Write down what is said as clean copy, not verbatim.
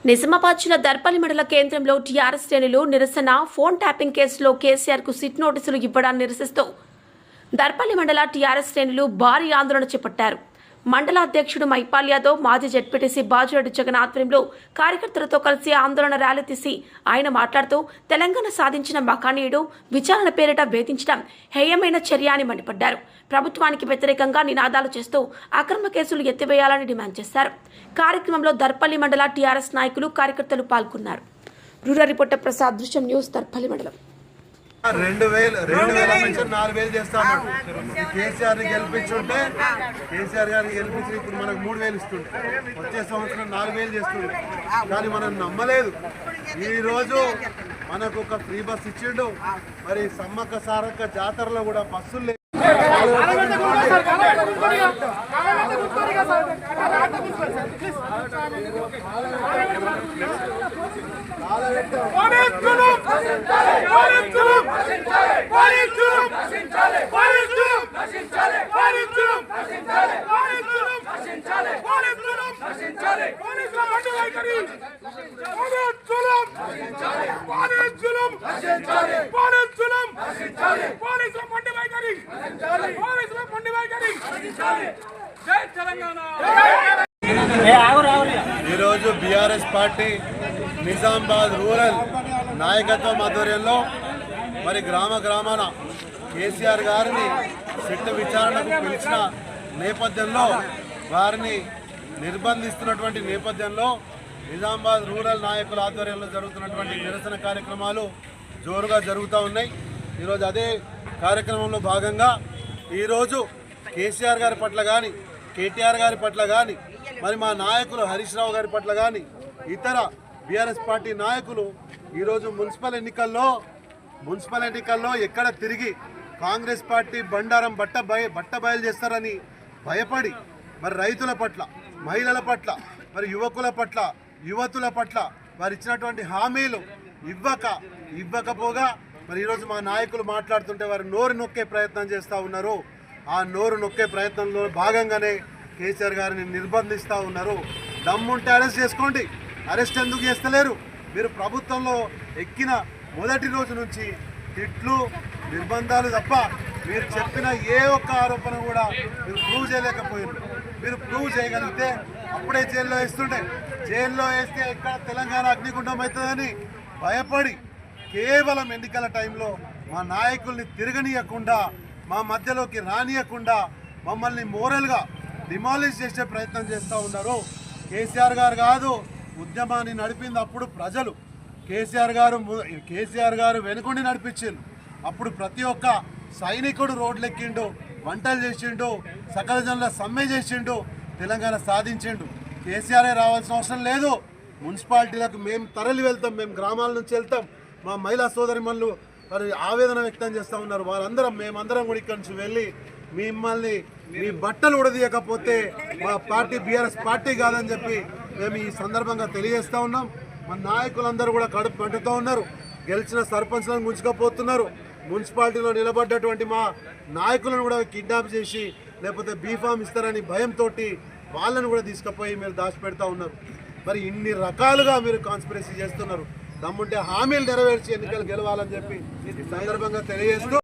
నిజామాబాద్ జిల్లా దర్పల్లి మండల కేంద్రంలో టీఆర్ఎస్ శ్రేణులు నిరసన ఫోన్ ట్యాపింగ్ కేసులో కేసీఆర్ కు సిట్ నోటీసులు ఇవ్వడాన్ని నిరసిస్తూ దర్పల్లి మండల టీఆర్ఎస్ శ్రేణులు భారీ ఆందోళన చేపట్టారు. మండల అధ్యక్షుడు మైపాల్ యాదవ్, మాజీ జడ్పీటీసీ బాజిరెడ్డి జగన్ ఆధ్వర్యంలో కార్యకర్తలతో కలిసి ఆందోళన ర్యాలీ తీసి ఆయన మాట్లాడుతూ తెలంగాణ సాధించిన మకానీయుడు విచారణ పేరిట వేధించడం హేయమైన చర్య అని మండిపడ్డారు. ప్రభుత్వానికి వ్యతిరేకంగా నినాదాలు చేస్తూ అక్రమ కేసులు ఎత్తివేయాలని డిమాండ్ చేశారు. కార్యక్రమంలో దర్పల్లి మండల టీఆర్ఎస్ నాయకులు, కార్యకర్తలు పాల్గొన్నారు. రూరల్ రిపోర్టర్ ప్రసాద్, దృశ్యం న్యూస్, దర్పల్లి మండలం. 2000 నుంచి 4000 చేస్తాను. కేసీఆర్ ని గెలిపించుంటే కేసీఆర్ గారిని గెలిపించి ఇప్పుడు మనకు 3000 ఇస్తుండే, వచ్చే సంవత్సరం 4000 చేస్తుండే. కానీ మనం నమ్మలేదు. ఈరోజు మనకు ఒక ఫ్రీ బస్ ఇచ్చిండు. మరి సమ్మక్క సారక్క జాతరలో కూడా బస్సులు లేవు. ఈరోజు బీఆర్ఎస్ పార్టీ నిజామాబాద్ రూరల్ నాయకత్వం ఆధ్వర్యంలో మరి గ్రామాన కేసీఆర్ గారిని సిట్ విచారణకు పిలిచిన నేపథ్యంలో, వారిని నిర్బంధిస్తున్నటువంటి నేపథ్యంలో నిజామాబాద్ రూరల్ నాయకుల ఆధ్వర్యంలో జరుగుతున్నటువంటి నిరసన కార్యక్రమాలు జోరుగా జరుగుతూ ఉన్నాయి. ఈరోజు అదే కార్యక్రమంలో భాగంగా ఈరోజు కేసీఆర్ గారి పట్ల కానీ, కేటీఆర్ గారి పట్ల కానీ, మరి మా నాయకులు హరీష్ రావు గారి పట్ల కానీ, ఇతర బీఆర్ఎస్ పార్టీ నాయకులు ఈరోజు మున్సిపల్ ఎన్నికల్లో ఎక్కడ తిరిగి కాంగ్రెస్ పార్టీ బండారం బయలు చేస్తారని భయపడి మరి రైతుల పట్ల, మహిళల పట్ల, మరి యువతుల పట్ల వారు ఇచ్చినటువంటి హామీలు ఇవ్వకపోగా మరి ఈరోజు మా నాయకులు మాట్లాడుతుంటే వారు నోరు నొక్కే ప్రయత్నం చేస్తూ ఉన్నారు. ఆ నోరు నొక్కే ప్రయత్నంలో భాగంగానే కేసీఆర్ గారిని నిర్బంధిస్తూ ఉన్నారు. దమ్ముంటే అరెస్ట్ చేసుకోండి. అరెస్ట్ ఎందుకు చేస్తలేరు? మీరు ప్రభుత్వంలో ఎక్కిన మొదటి రోజు నుంచి తిట్లు, నిర్బంధాలు తప్ప మీరు చెప్పిన ఏ ఒక్క ఆరోపణ కూడా మీరు ప్రూవ్ చేయలేకపోయారు. మీరు ప్రూవ్ చేయగలిగితే అప్పుడే జైల్లో వేస్తుండే. జైల్లో వేస్తే ఇక్కడ తెలంగాణ అగ్నిగుండం అవుతుందని భయపడి కేవలం ఎన్నికల టైంలో మా నాయకుల్ని తిరగనీయకుండా, మా మధ్యలోకి రానియకుండా మమ్మల్ని మోరల్గా డిమాలిష్ చేసే ప్రయత్నం చేస్తూ ఉన్నారు. కేసీఆర్ గారు కాదు ఉద్యమాన్ని నడిపింది అప్పుడు ప్రజలు. కేసీఆర్ గారు వెనుకొండి నడిపించిండు. అప్పుడు ప్రతి ఒక్క సైనికుడు రోడ్లెక్కిండు, వంటలు చేసిండు, సకల జనుల సమ్మె చేసిండు, తెలంగాణ సాధించిండు. కేసీఆరే రావాల్సిన అవసరం లేదు. మున్సిపాలిటీలకు మేము తరలి వెళ్తాం, మేము గ్రామాల నుంచి వెళ్తాం. మా మహిళా సోదరిమణులు వారు ఆవేదన వ్యక్తం చేస్తూ ఉన్నారు. మేమందరం కూడా ఇక్కడి నుంచి వెళ్ళి మిమ్మల్ని మీ బట్టలు ఉడదీయకపోతే మా పార్టీ బీఆర్ఎస్ పార్టీ కాదని చెప్పి మేము ఈ సందర్భంగా తెలియజేస్తూ ఉన్నాం. మా నాయకులందరూ కూడా కడుపు పంటుతూ ఉన్నారు. గెలిచిన సర్పంచ్లను ముంచుకపోతున్నారు. మున్సిపాలిటీలో నిలబడ్డటువంటి మా నాయకులను కూడా కిడ్నాప్ చేసి లేకపోతే బీఫామ్ ఇస్తారని భయంతో వాళ్ళను కూడా తీసుకుపోయి మీరు దాచిపెడతా ఉన్నారు. మరి ఇన్ని రకాలుగా మీరు కాన్స్పిరసీ చేస్తున్నారు. దమ్ముంటే హామీలు నెరవేర్చి ఎన్నికలు గెలవాలని చెప్పి ఈ సందర్భంగా తెలియజేస్తూ